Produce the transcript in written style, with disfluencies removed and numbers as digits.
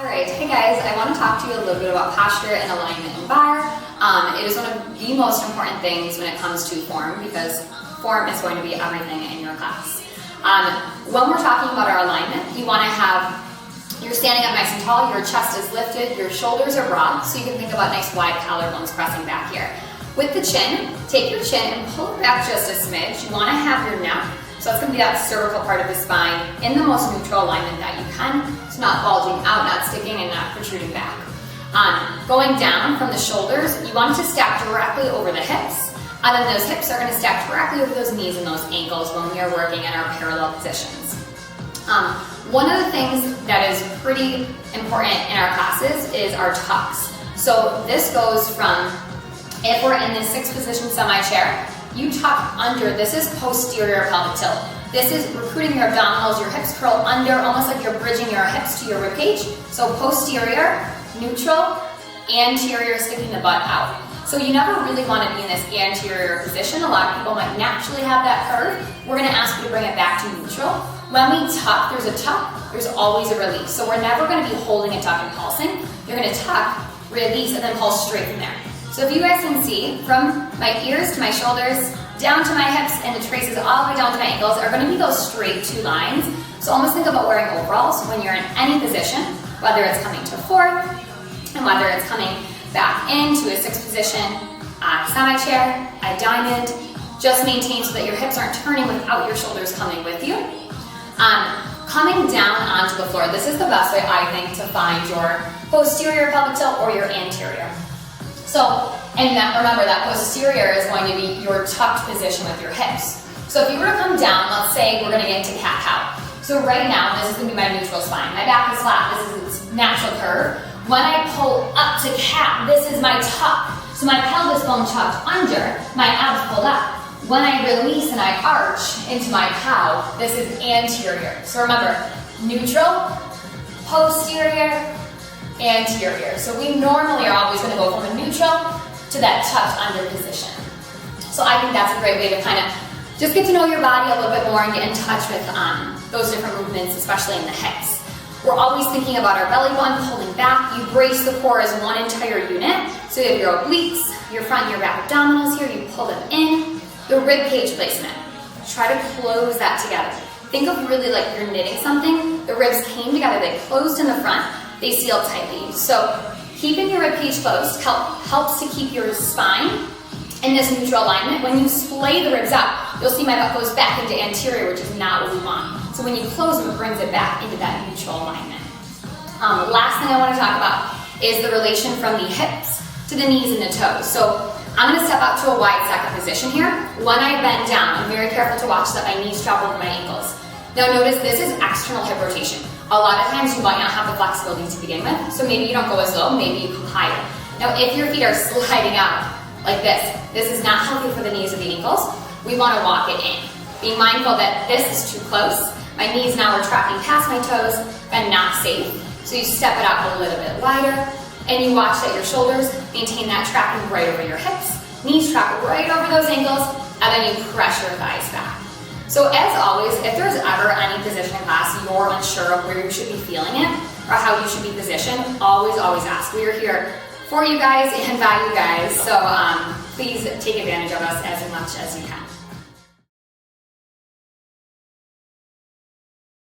Alright, hey guys, I want to talk to you a little bit about posture and alignment in Barre. It is one of the most important things when it comes to form because form is going to be everything in your class. When we're talking about our alignment, you want to have, you're standing up nice and tall, your chest is lifted, your shoulders are broad, so you can think about nice wide collarbones pressing back here. With the chin, take your chin and pull it back just a smidge. You want to have your neck, so it's going to be that cervical part of the spine in the most neutral alignment that you can. It's not bulging out, not sticking, and not protruding back. Going down from the shoulders, you want it to stack directly over the hips, and then those hips are going to stack directly over those knees and those ankles when we are working in our parallel positions. One of the things that is pretty important in our classes is our tucks. So this goes from, if we're in this 6th position semi-chair, you tuck under. This is posterior pelvic tilt. This is recruiting your abdominals, your hips curl under, almost like you're bridging your hips to your ribcage. So posterior, neutral, anterior, sticking the butt out. So you never really want to be in this anterior position. A lot of people might naturally have that curve. We're going to ask you to bring it back to neutral. When we tuck, there's always a release. So we're never going to be holding a tuck and pulsing. You're going to tuck, release, and then pulse straight from there. So if you guys can see, from my ears to my shoulders, down to my hips, and the traces all the way down to my ankles are going to be those straight 2 lines. So almost think about wearing overalls when you're in any position, whether it's coming to 4th, and whether it's coming back into a 6th position, semi-chair, a diamond. Just maintain so that your hips aren't turning without your shoulders coming with you. Coming down onto the floor, this is the best way, I think, to find your posterior pelvic tilt or your anterior. So, and remember that posterior is going to be your tucked position with your hips. So if you were to come down, let's say we're going to get into cat-cow. So right now, this is going to be my neutral spine. My back is flat, this is its natural curve. When I pull up to cat, this is my tuck. So my pelvis bone tucked under, my abs pulled up. When I release and I arch into my cow, this is anterior. So remember, neutral, posterior, anterior. So we normally are always going to go from a neutral to that tucked under position. So I think that's a great way to kind of just get to know your body a little bit more and get in touch with those different movements, especially in the hips. We're always thinking about our belly button pulling back. You brace the core as one entire unit. So you have your obliques, your front and your back abdominals here, you pull them in. The rib cage placement. Try to close that together. Think of really like you're knitting something. The ribs came together, they closed in the front, they sealed tightly. So keeping your rib cage closed helps to keep your spine in this neutral alignment. When you splay the ribs out, you'll see my butt goes back into anterior, which is not what we want. So when you close them, it brings it back into that neutral alignment. Last thing I want to talk about is the relation from the hips to the knees and the toes. So I'm going to step out to a wide second position here. When I bend down, I'm very careful to watch that my knees drop over my ankles. Now notice this is external hip rotation. A lot of times you might not have the flexibility to begin with, so maybe you don't go as low, maybe you come higher. Now if your feet are sliding out like this is not healthy for the knees or the ankles. We want to walk it in. Being mindful that this is too close. My knees now are tracking past my toes and not safe. So you step it out a little bit wider, and you watch that your shoulders maintain that tracking right over your hips. Knees track right over those ankles, and then you press your thighs back. So as always, if there's ever any position in class you're unsure of where you should be feeling it or how you should be positioned, always ask. We are here for you guys and by you guys, so please take advantage of us as much as you can.